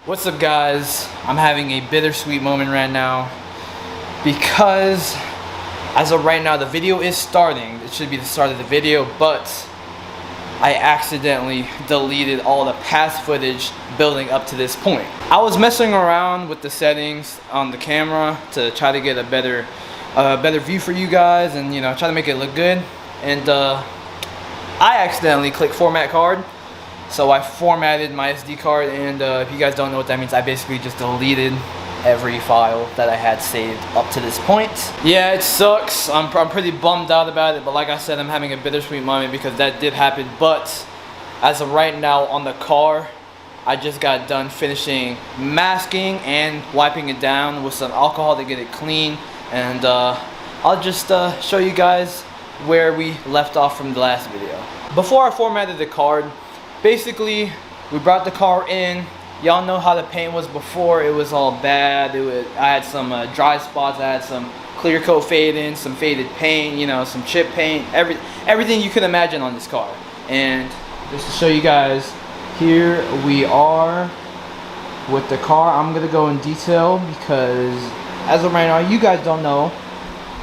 What's up, guys? I'm having a bittersweet moment right now because as of right now the video is starting. It should be the start of the video, but I accidentally deleted all the past footage building up to this point. I was messing around with the settings on the camera to try to get a better view for you guys and try to make it look good, and I accidentally clicked format card. So I formatted my SD card, and if you guys don't know what that means, I basically just deleted every file that I had saved up to this point. Yeah, it sucks. I'm pretty bummed out about it, but like I said, I'm having a bittersweet moment because that did happen. But as of right now on the car, I just got done finishing masking and wiping it down with some alcohol to get it clean, and I'll just show you guys where we left off from the last video. Before I formatted the card, basically, we brought the car in. Y'all know how the paint was before. It was all bad. I had some dry spots. I had some clear coat fade in, some faded paint, some chip paint, everything you could imagine on this car. And just to show you guys, here we are with the car. I'm gonna go in detail because as of right now, you guys don't know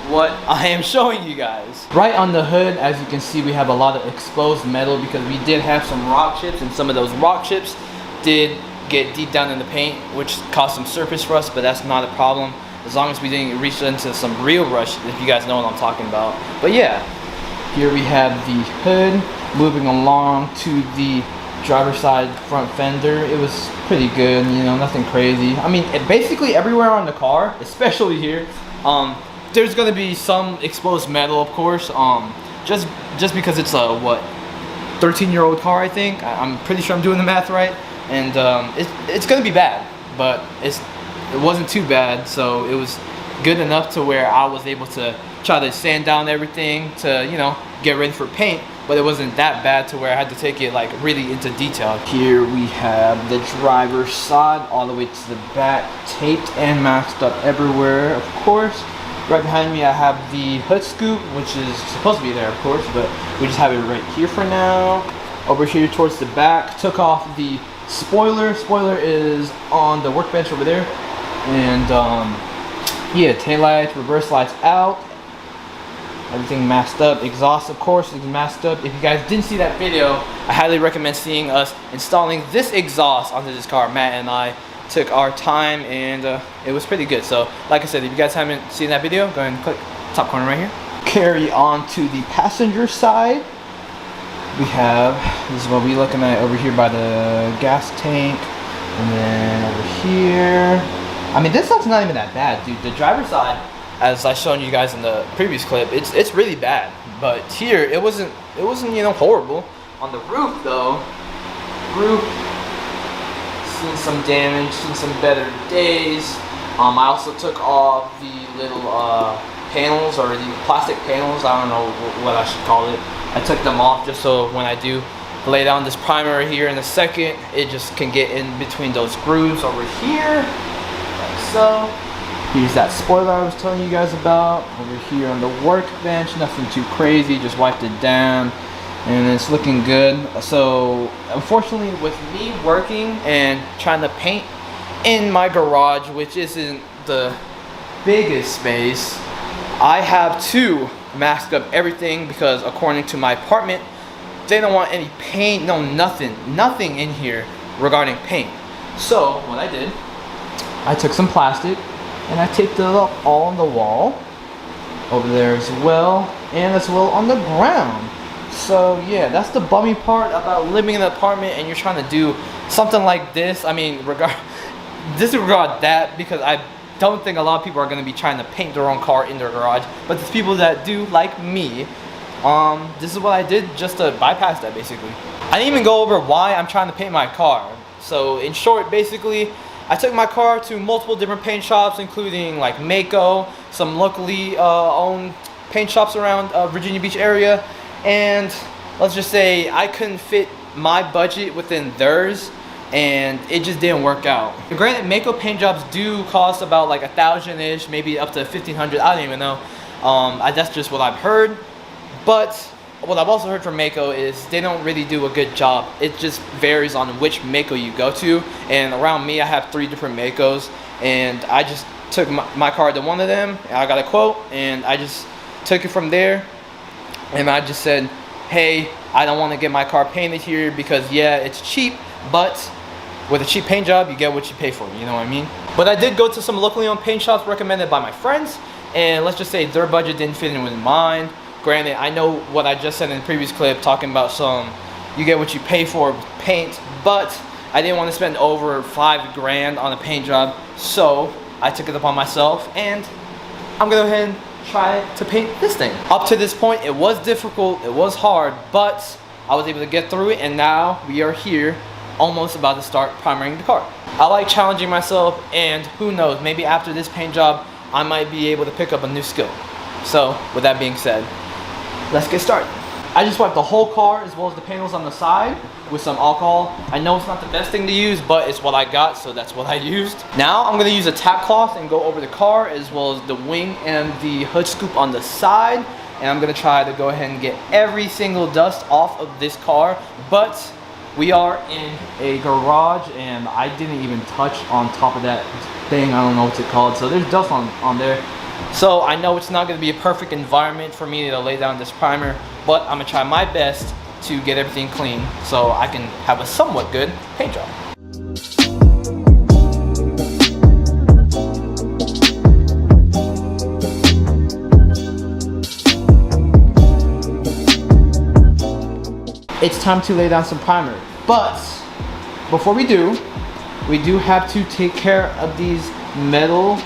what I am showing you guys. Right on the hood, as you can see, we have a lot of exposed metal because we did have some rock chips, and some of those rock chips did get deep down in the paint, which caused some surface rust, but that's not a problem as long as we didn't reach into some real rust, if you guys know what I'm talking about. But yeah, here we have the hood. Moving along to the driver's side front fender, it was pretty good, nothing crazy. I mean, basically everywhere on the car, especially here, there's gonna be some exposed metal, of course, just because it's a 13-year-old car, I think. I'm pretty sure I'm doing the math right, and it's gonna be bad, but it wasn't too bad, so it was good enough to where I was able to try to sand down everything to get ready for paint, but it wasn't that bad to where I had to take it like really into detail. Here we have the driver's side all the way to the back, taped and masked up everywhere, of course. Right behind me I have the hood scoop, which is supposed to be there, of course, but we just have it right here for now. Over here towards the back, took off the spoiler. Spoiler is on the workbench over there. And yeah, taillights, reverse lights out. Everything masked up. Exhaust, of course, is masked up. If you guys didn't see that video, I highly recommend seeing us installing this exhaust onto this car. Matt and I took our time, and it was pretty good. So like I said, if you guys haven't seen that video, go ahead and click top corner right here. Carry on to the passenger side. We have, this is what we're looking at over here by the gas tank, and then over here, I mean, this side's not even that bad, dude. The driver's side, as I shown you guys in the previous clip, it's really bad, but here it wasn't horrible. On the roof though, seen some damage, seen some better days. I also took off the little panels, or the plastic panels, I don't know what I should call it. I took them off just so when I do lay down this primer here in a second, it just can get in between those grooves over here, like so. Here's that spoiler I was telling you guys about. Over here on the workbench, nothing too crazy, just wiped it down, and it's looking good. So unfortunately, with me working and trying to paint in my garage, which isn't the biggest space, I have to mask up everything because according to my apartment, they don't want any paint, nothing in here regarding paint. So what I did, I took some plastic and I taped it up all on the wall over there as well, and as well on the ground. So yeah, that's the bummy part about living in an apartment and you're trying to do something like this. I mean, disregard that, because I don't think a lot of people are going to be trying to paint their own car in their garage, but there's people that do, like me. This is what I did just to bypass that, basically. I didn't even go over why I'm trying to paint my car. So in short, basically, I took my car to multiple different paint shops, including like Mako, some locally owned paint shops around Virginia Beach area, and let's just say I couldn't fit my budget within theirs, and it just didn't work out. Granted, Mako paint jobs do cost about like $1,000-ish, maybe up to $1,500, I don't even know. That's just what I've heard. But what I've also heard from Mako is they don't really do a good job. It just varies on which Mako you go to. And around me, I have 3 different Makos, and I just took my car to one of them, and I got a quote, and I just took it from there. And I just said, hey, I don't want to get my car painted here because yeah, it's cheap, but with a cheap paint job, you get what you pay for, you know what I mean? But I did go to some locally owned paint shops recommended by my friends, and let's just say their budget didn't fit in with mine. Granted, I know what I just said in the previous clip, talking about you get what you pay for with paint, but I didn't want to spend over $5 grand on a paint job, so I took it upon myself, and I'm gonna go ahead and try to paint this thing. Up to this point, it was difficult, it was hard, but I was able to get through it, and now we are here, almost about to start primering the car. I like challenging myself, and who knows, maybe after this paint job, I might be able to pick up a new skill. So, with that being said, let's get started. I just wiped the whole car as well as the panels on the side with some alcohol. I know it's not the best thing to use, but it's what I got, so that's what I used. Now I'm gonna use a tap cloth and go over the car as well as the wing and the hood scoop on the side. And I'm gonna try to go ahead and get every single dust off of this car. But we are in a garage and I didn't even touch on top of that thing. I don't know what's it called. So there's dust on there. So I know it's not going to be a perfect environment for me to lay down this primer, but I'm going to try my best to get everything clean so I can have a somewhat good paint job. It's time to lay down some primer, but before we do have to take care of these metal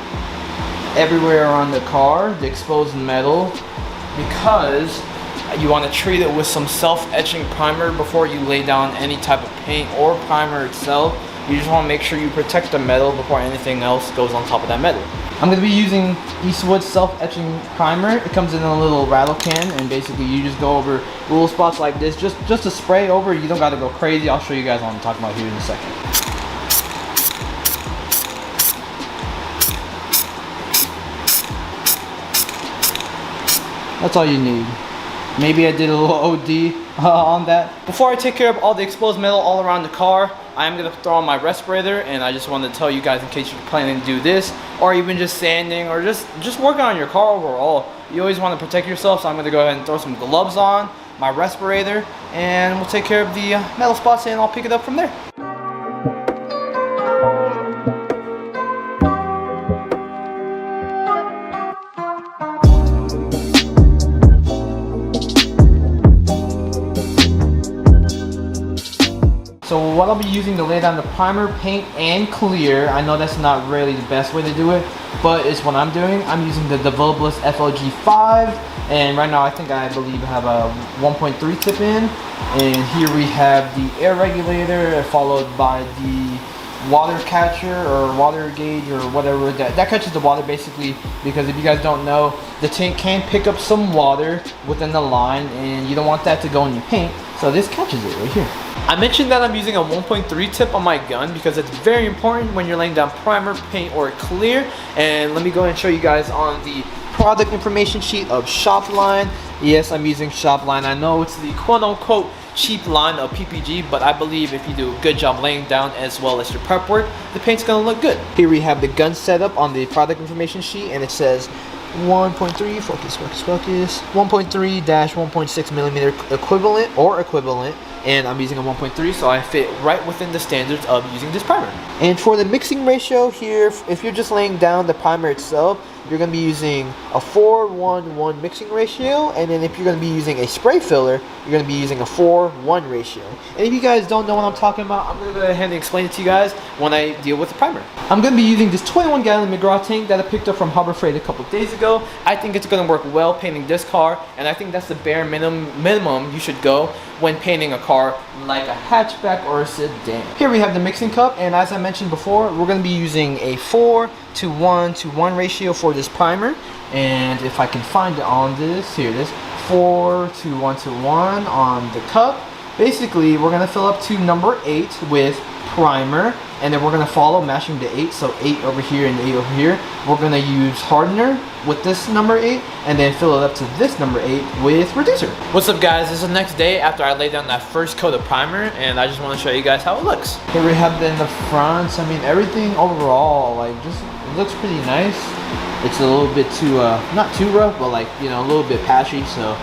everywhere around the car, the exposed metal, because you want to treat it with some self-etching primer before you lay down any type of paint or primer itself. You just want to make sure you protect the metal before anything else goes on top of that metal. I'm going to be using Eastwood self-etching primer. It comes in a little rattle can, and basically you just go over little spots like this, just to spray over. You don't got to go crazy. I'll show you guys what I'm talking about here in a second. That's all you need. Maybe I did a little OD on that. Before I take care of all the exposed metal all around the car, I'm gonna throw on my respirator, and I just wanted to tell you guys in case you're planning to do this, or even just sanding, or just working on your car overall. You always want to protect yourself, so I'm gonna go ahead and throw some gloves on, my respirator, and we'll take care of the metal spots, and I'll pick it up from there. So what I'll be using to lay down the primer, paint, and clear, I know that's not really the best way to do it, but it's what I'm doing. I'm using the Devobless FLG5, and right now I believe I have a 1.3 tip in, and here we have the air regulator followed by the water catcher or water gauge or whatever that catches the water, basically, because if you guys don't know, the tank can pick up some water within the line and you don't want that to go in your paint, so this catches it right here. I mentioned that I'm using a 1.3 tip on my gun because it's very important when you're laying down primer, paint, or clear. And let me go ahead and show you guys on the product information sheet of Shopline. Yes, I'm using Shopline. I know it's the quote-unquote cheap line of PPG, but I believe if you do a good job laying down as well as your prep work, the paint's gonna look good. Here we have the gun setup on the product information sheet, and it says 1.3, focus, 1.3-1.6 millimeter equivalent, and I'm using a 1.3, so I fit right within the standards of using this primer. And for the mixing ratio here, if you're just laying down the primer itself, you're going to be using a 4:1:1 mixing ratio, and then if you're going to be using a spray filler, you're going to be using a 4:1 ratio. And if you guys don't know what I'm talking about, I'm going to go ahead and explain it to you guys when I deal with the primer. I'm going to be using this 21-gallon McGraw tank that I picked up from Harbor Freight a couple days ago. I think it's going to work well painting this car, and I think that's the bare minimum you should go when painting a car like a hatchback or a sedan. Here we have the mixing cup, and as I mentioned before, we're going to be using a 4:1:1 ratio for this primer. And if I can find it on this, here it is, 4:1:1 on the cup. Basically, we're going to fill up to number 8 with primer, and then we're gonna follow matching the 8, so 8 over here and 8 over here. We're gonna use hardener with this number 8, and then fill it up to this number 8 with reducer. What's up, guys? This is the next day after I laid down that first coat of primer, and I just want to show you guys how it looks. Here we have it in the front. I mean, everything overall, like, just it looks pretty nice. It's a little bit too, not too rough, but like, you know, a little bit patchy, so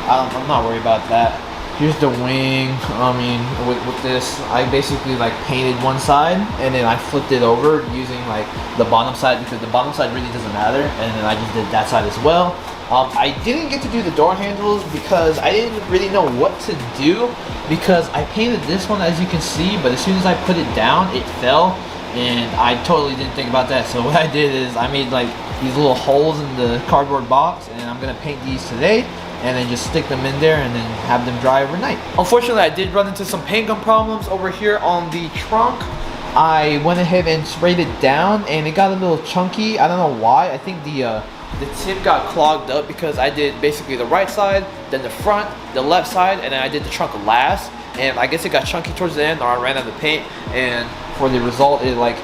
I'm not worried about that. Here's the wing. I mean, with this, I basically like painted one side and then I flipped it over using like the bottom side, because the bottom side really doesn't matter, and then I just did that side as well. I didn't get to do the door handles because I didn't really know what to do, because I painted this one, as you can see, but as soon as I put it down, it fell, and I totally didn't think about that. So what I did is I made like these little holes in the cardboard box, and I'm gonna paint these today, and then just stick them in there and then have them dry overnight. Unfortunately, I did run into some paint gun problems over here on the trunk. I went ahead and sprayed it down, and it got a little chunky. I don't know why. I think the tip got clogged up because I did basically the right side, then the front, the left side, and then I did the trunk last. And I guess it got chunky towards the end, or I ran out of paint, and for the result, it like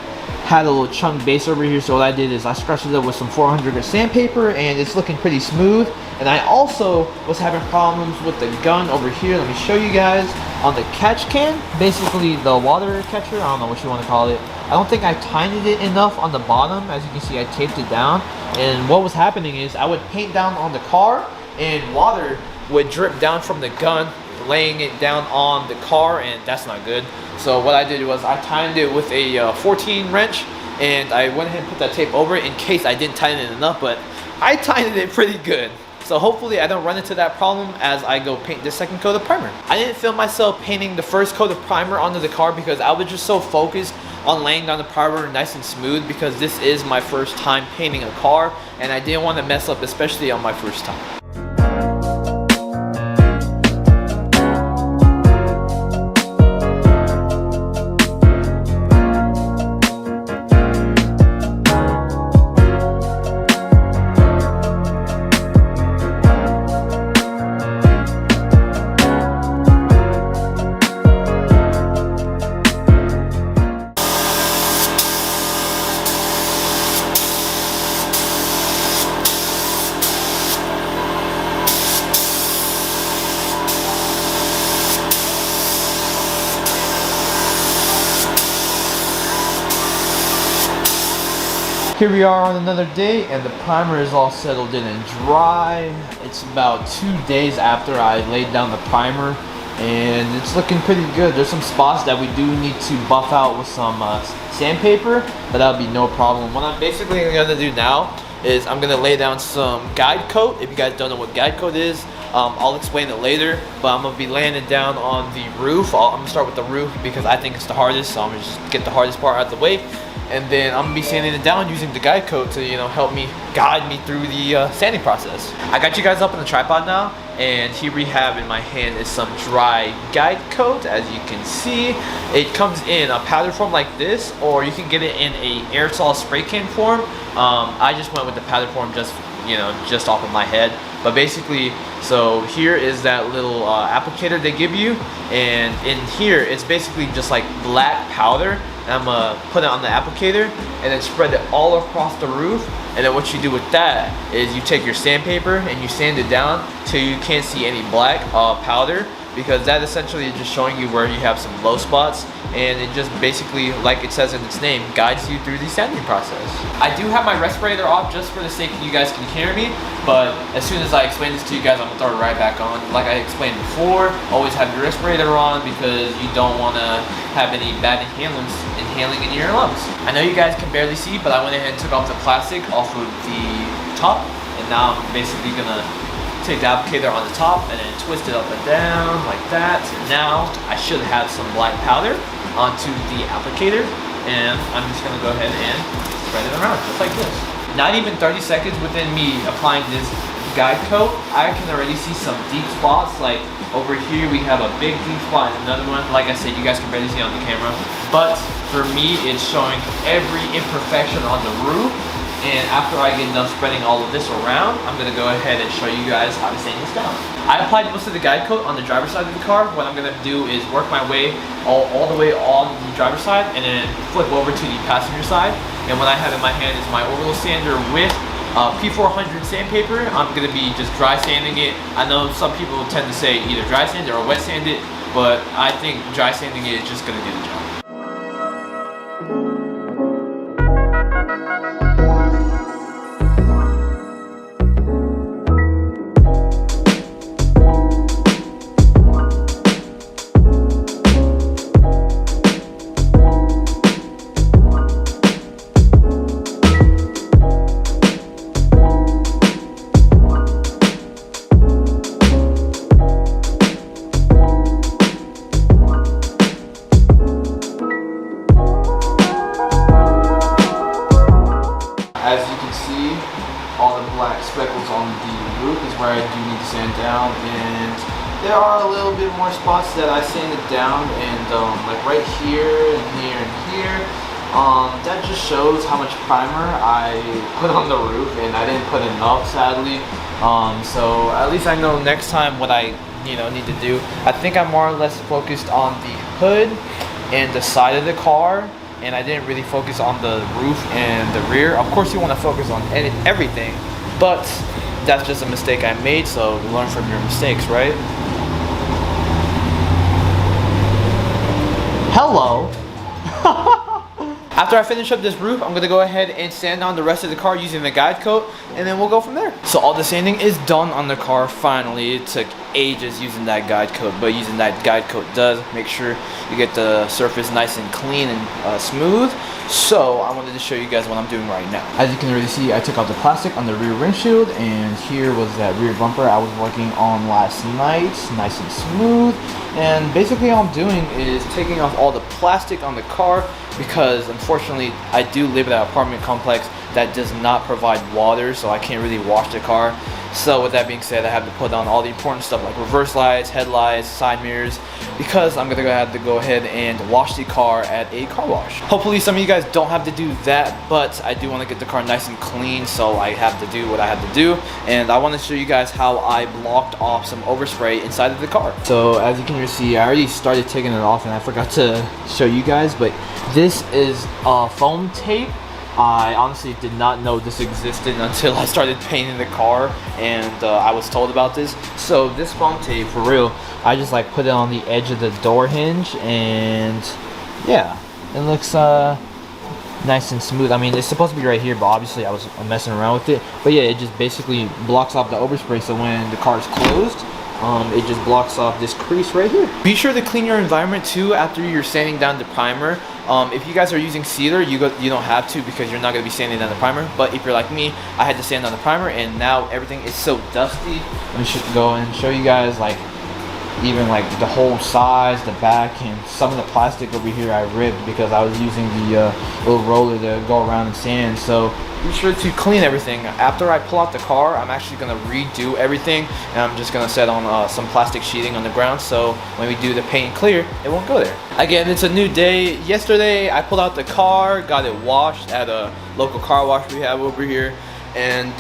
had a little chunk base over here. So what I did is I scratched it up with some 400 grit sandpaper, and it's looking pretty smooth. And I also was having problems with the gun over here. Let me show you guys. On the catch can, basically the water catcher, I don't know what you want to call it, I don't think I tightened it enough on the bottom. As you can see, I taped it down, and what was happening is I would paint down on the car and water would drip down from the gun, laying it down on the car, and that's not good. So what I did was I tightened it with a 14 wrench, and I went ahead and put that tape over it in case I didn't tighten it enough, but I tightened it pretty good. So hopefully I don't run into that problem as I go paint this second coat of primer. I didn't film myself painting the first coat of primer onto the car because I was just so focused on laying down the primer nice and smooth, because this is my first time painting a car and I didn't want to mess up, especially on my first time. Here we are on another day, and the primer is all settled in and dry. It's about 2 days after I laid down the primer, and it's looking pretty good. There's some spots that we do need to buff out with some sandpaper, but that'll be no problem. What I'm basically gonna do now is I'm gonna lay down some guide coat. If you guys don't know what guide coat is, I'll explain it later, but I'm gonna be laying it down on the roof. I'm gonna start with the roof because I think it's the hardest, so I'm gonna just get the hardest part out of the way. And then I'm gonna be sanding it down using the guide coat to, you know, help me guide me through the sanding process. I got you guys up on the tripod now, and here we have in my hand is some dry guide coat. As you can see, it comes in a powder form like this, or you can get it in a aerosol spray can form. I just went with the powder form just off of my head. But basically, so here is that little applicator they give you, and in here it's basically just like black powder. And I'm gonna put it on the applicator and then spread it all across the roof. And then what you do with that is you take your sandpaper and you sand it down till you can't see any black powder, because that essentially is just showing you where you have some low spots, and it just basically, like it says in its name, guides you through the sanding process. I do have my respirator off just for the sake that you guys can hear me, but as soon as I explain this to you guys, I'm gonna throw it right back on. Like I explained before, always have your respirator on because you don't wanna have any bad inhaling in your lungs. I know you guys can barely see, but I went ahead and took off the plastic off of the top, and now I'm basically gonna take the applicator on the top and then twist it up and down like that. Now I should have some black powder onto the applicator, and I'm just gonna go ahead and spread it around just like this. Not even 30 seconds within me applying this guide coat, I can already see some deep spots. Like over here we have a big deep spot and another one. Like I said, you guys can barely see on the camera, but for me it's showing every imperfection on the roof. And after I get done spreading all of this around, I'm gonna go ahead and show you guys how to sand this down. I applied most of the guide coat on the driver's side of the car. What I'm gonna do is work my way all the way on the driver's side and then flip over to the passenger side. And what I have in my hand is my orbital sander with P400 sandpaper. I'm gonna be just dry sanding it. I know some people tend to say either dry sand it or wet sand it, but I think dry sanding it is just gonna do the job. As you can see, all the black speckles on the roof is where I do need to sand down, and there are a little bit more spots that I sanded down, and like right here and here and here, that just shows how much primer I put on the roof, and I didn't put enough, sadly. So at least I know next time what I need to do. I think I'm more or less focused on the hood and the side of the car, and I didn't really focus on the roof and the rear. Of course you want to focus on everything, but that's just a mistake I made, so learn from your mistakes, right? Hello. After I finish up this roof, I'm gonna go ahead and sand on the rest of the car using the guide coat, and then we'll go from there. So all the sanding is done on the car finally. It took ages using that guide coat, but using that guide coat does make sure you get the surface nice and clean and smooth. So I wanted to show you guys what I'm doing right now. As you can already see, I took out the plastic on the rear windshield, and here was that rear bumper I was working on last night, nice and smooth. And basically all I'm doing is taking off all the plastic on the car, because unfortunately I do live in an apartment complex that does not provide water, so I can't really wash the car. So with that being said, I have to put on all the important stuff like reverse lights, headlights, side mirrors, because I'm gonna have to go ahead and wash the car at a car wash. Hopefully some of you guys don't have to do that, but I do want to get the car nice and clean, so I have to do what I have to do. And I want to show you guys how I blocked off some overspray inside of the car. So as you can see, I already started taking it off, and I forgot to show you guys, but this is foam tape. I honestly did not know this existed until I started painting the car, and I was told about this. So this foam tape, for real, I just like put it on the edge of the door hinge, and yeah, it looks nice and smooth. I mean, it's supposed to be right here, but obviously I was messing around with it. But yeah, it just basically blocks off the overspray, so when the car is closed, it just blocks off this crease right here. Be sure to clean your environment too after you're sanding down the primer. If you guys are using sealer, you don't have to, because you're not going to be sanding down the primer. But if you're like me, I had to sand down the primer, and now everything is so dusty. Let me go and show you guys, like, even like the whole sides, the back, and some of the plastic over here I ripped because I was using the little roller to go around and sand. So be sure to clean everything. After I pull out the car, I'm actually going to redo everything, and I'm just going to set on some plastic sheeting on the ground, so when we do the paint and clear, it won't go there. Again, it's a new day. Yesterday I pulled out the car, got it washed at a local car wash we have over here. And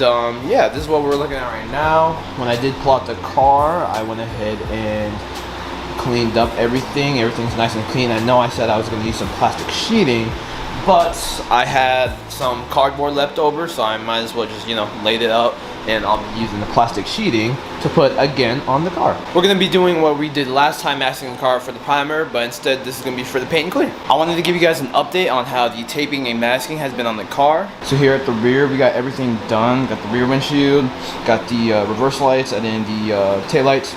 yeah, this is what we're looking at right now. When I did pull out the car, I went ahead and cleaned up everything. Everything's nice and clean. I know I said I was going to use some plastic sheeting, but I had some cardboard left over, so I might as well just, lay it out, and I'll be using the plastic sheeting to put again on the car. We're going to be doing what we did last time, masking the car for the primer, but instead this is going to be for the paint and clear. I wanted to give you guys an update on how the taping and masking has been on the car. So here at the rear, we got everything done. Got the rear windshield, got the reverse lights, and then the tail lights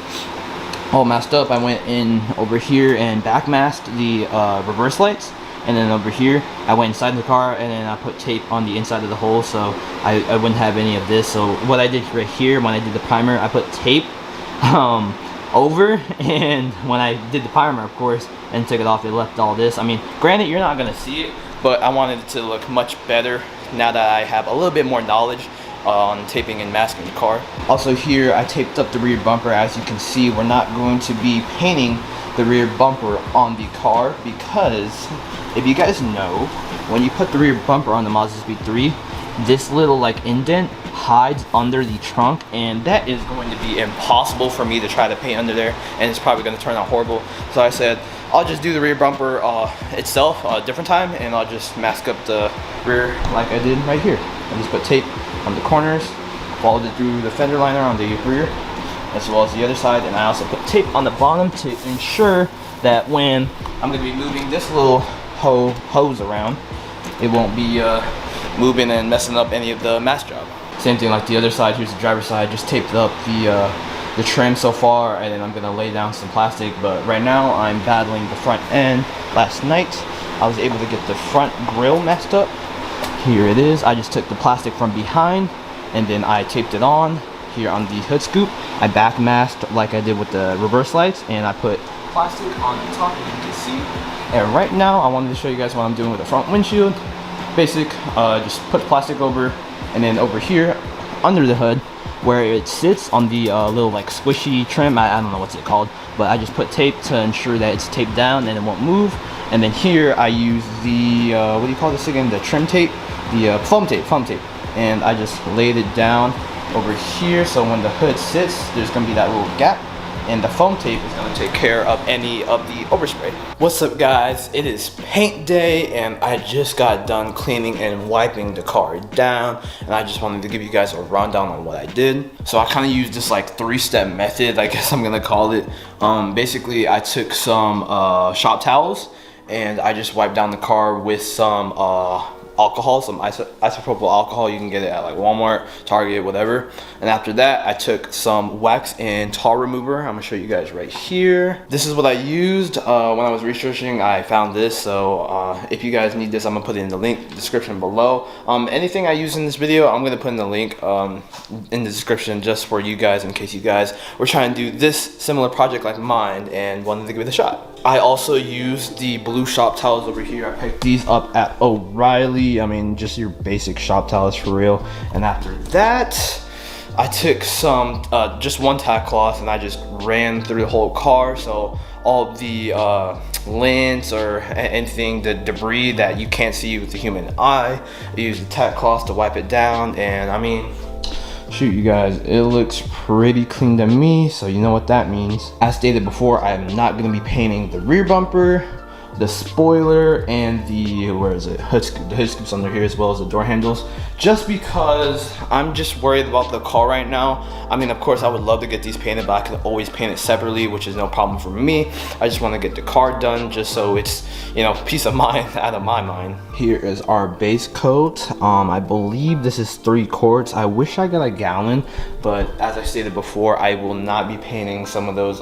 all masked up. I went in over here and back masked the reverse lights. And then over here, I went inside the car, and then I put tape on the inside of the hole, so I wouldn't have any of this. So what I did right here, when I did the primer, I put tape over, and when I did the primer, of course, and took it off, it left all this. I mean, granted, you're not gonna see it, but I wanted it to look much better now that I have a little bit more knowledge on taping and masking the car. Also here, I taped up the rear bumper. As you can see, we're not going to be painting the rear bumper on the car, because if you guys know, when you put the rear bumper on the Mazda Speed 3, this little like indent hides under the trunk, and that is going to be impossible for me to try to paint under there, and it's probably going to turn out horrible. So I said I'll just do the rear bumper itself a different time, and I'll just mask up the rear like I did right here. I just put tape on the corners, followed it through the fender liner on the rear as well as the other side, and I also put tape on the bottom to ensure that when I'm going to be moving this little hose around, it won't be moving and messing up any of the mask job. Same thing like the other side. Here's the driver's side, just taped up the trim so far, and then I'm gonna lay down some plastic. But right now I'm battling the front end. Last night I was able to get the front grille masked up. Here it is. I just took the plastic from behind and then I taped it on here on the hood scoop. I back masked like I did with the reverse lights, and I put plastic on the top, as you can see. And right now I wanted to show you guys what I'm doing with the front windshield. Basic, just put plastic over, and then over here under the hood where it sits on the little like squishy trim, I don't know what's it called, but I just put tape to ensure that it's taped down and it won't move. And then here I use the what do you call this again, the trim tape, the foam tape, and I just laid it down over here, so when the hood sits there's gonna be that little gap, and the foam tape is going to take care of any of the overspray. What's up guys, it is paint day, and I just got done cleaning and wiping the car down, and I just wanted to give you guys a rundown on what I did. So I kind of used this like 3-step method, I guess I'm gonna call it. Basically I took some shop towels and I just wiped down the car with some alcohol, some isopropyl alcohol. You can get it at like Walmart, Target, whatever. And after that I took some wax and tar remover. I'm gonna show you guys right here. This is what I used when I was researching. I found this, so if you guys need this, I'm gonna put it in the link description below. Anything I use in this video I'm gonna put in the link in the description, just for you guys, in case you guys were trying to do this similar project like mine and wanted to give it a shot. I also used the blue shop towels over here. I picked these up at O'Reilly. I mean, just your basic shop towels for real. And after that, I took some, just one tack cloth, and I just ran through the whole car. So all of the lint or anything, the debris that you can't see with the human eye, I used the tack cloth to wipe it down. And I mean, shoot you guys, it looks pretty clean to me, so you know what that means. As stated before, I am not going to be painting the rear bumper, the spoiler, and the, where is it, hood scoop. The hood scoop's under here, as well as the door handles, just because I'm just worried about the car right now. I mean, of course I would love to get these painted, but I could always paint it separately, which is no problem for me. I just want to get the car done, just so it's, you know, peace of mind out of my mind. Here is our base coat. I believe this is 3 quarts. I wish I got a gallon, but as I stated before, I will not be painting some of those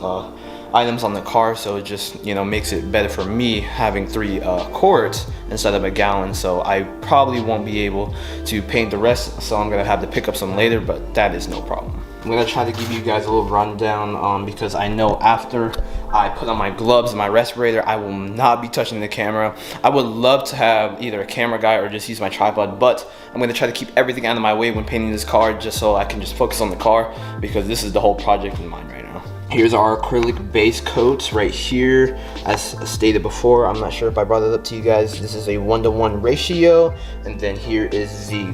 items on the car, so it just, you know, makes it better for me having 3 quarts instead of a gallon. So I probably won't be able to paint the rest, so I'm gonna have to pick up some later, but that is no problem. I'm gonna try to give you guys a little rundown because I know after I put on my gloves and my respirator, I will not be touching the camera. I would love to have either a camera guy or just use my tripod, but I'm gonna try to keep everything out of my way when painting this car, just so I can just focus on the car, because this is the whole project in mind right now. Here's our acrylic base coats right here. As stated before, I'm not sure if I brought it up to you guys, this is a 1-to-1 ratio, and then here is the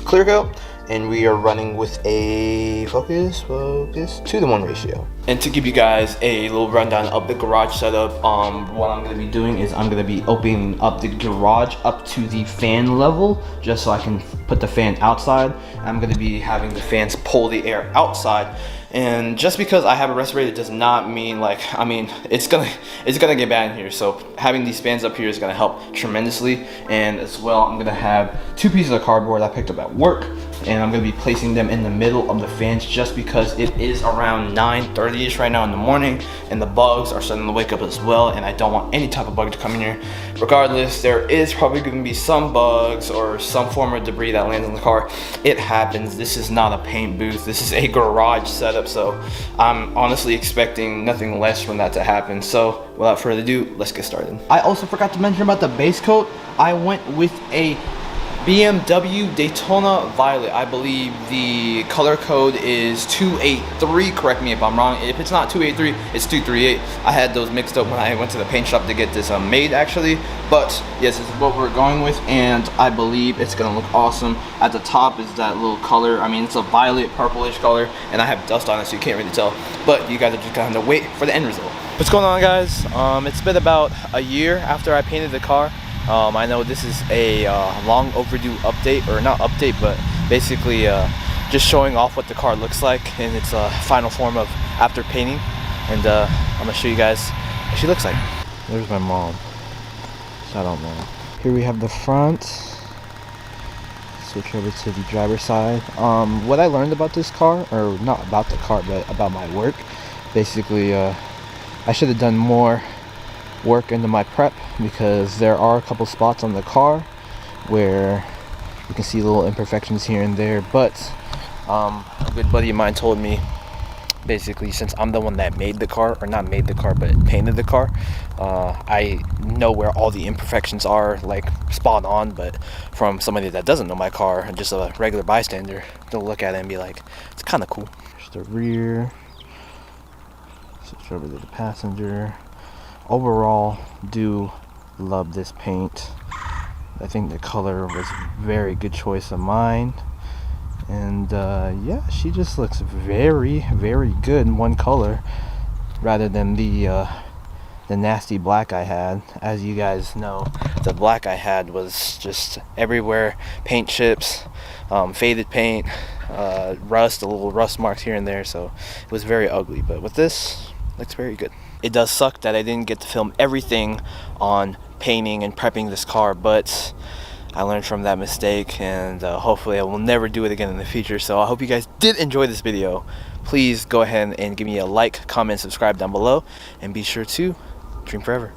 clear coat, and we are running with a focus 2-to-1 ratio. And to give you guys a little rundown of the garage setup, what I'm going to be doing is I'm going to be opening up the garage up to the fan level, just so I can put the fan outside. I'm going to be having the fans pull the air outside. And just because I have a respirator does not mean, like, I mean, it's gonna get bad in here. So having these fans up here is gonna help tremendously. And as well, I'm gonna have 2 pieces of cardboard I picked up at work, and I'm gonna be placing them in the middle of the fans, just because it is around 9:30ish right now in the morning, and the bugs are starting to wake up as well, and I don't want any type of bug to come in here. Regardless, there is probably gonna be some bugs or some form of debris that lands on the car. It happens. This is not a paint booth. This is a garage setup, so I'm honestly expecting nothing less from that to happen. So without further ado, let's get started. I also forgot to mention about the base coat. I went with a BMW Daytona Violet. I believe the color code is 283. Correct me if I'm wrong. If it's not 283, it's 238. I had those mixed up when I went to the paint shop to get this made actually. But yes, this is what we're going with, and I believe it's gonna look awesome. At the top is that little color. I mean, it's a violet purplish color, and I have dust on it, so you can't really tell. But you guys are just gonna have to wait for the end result. What's going on, guys? It's been about a year after I painted the car. I know this is a long overdue update, or not update, but basically just showing off what the car looks like in its final form of after painting. And I'm gonna show you guys what she looks like. There's my mom, so I don't know. Here we have the front. Switch over to the driver's side. What I learned about this car, or not about the car, but about my work, basically I should have done more work into my prep, because there are a couple spots on the car where you can see little imperfections here and there. But a good buddy of mine told me, basically, since I'm the one that made the car, or not made the car but painted the car, I know where all the imperfections are, like spot on. But from somebody that doesn't know my car and just a regular bystander, they'll look at it and be like, it's kind of cool. Just the rear, switch over to the passenger. Overall, do love this paint. I think the color was a very good choice of mine. And yeah, she just looks very, very good in one color, rather than the nasty black I had. As you guys know, the black I had was just everywhere. Paint chips, faded paint, rust, a little rust marks here and there. So it was very ugly. But with this, looks very good. It does suck that I didn't get to film everything on painting and prepping this car, but I learned from that mistake, and hopefully I will never do it again in the future. So I hope you guys did enjoy this video. Please go ahead and give me a like, comment, subscribe down below, and be sure to dream forever.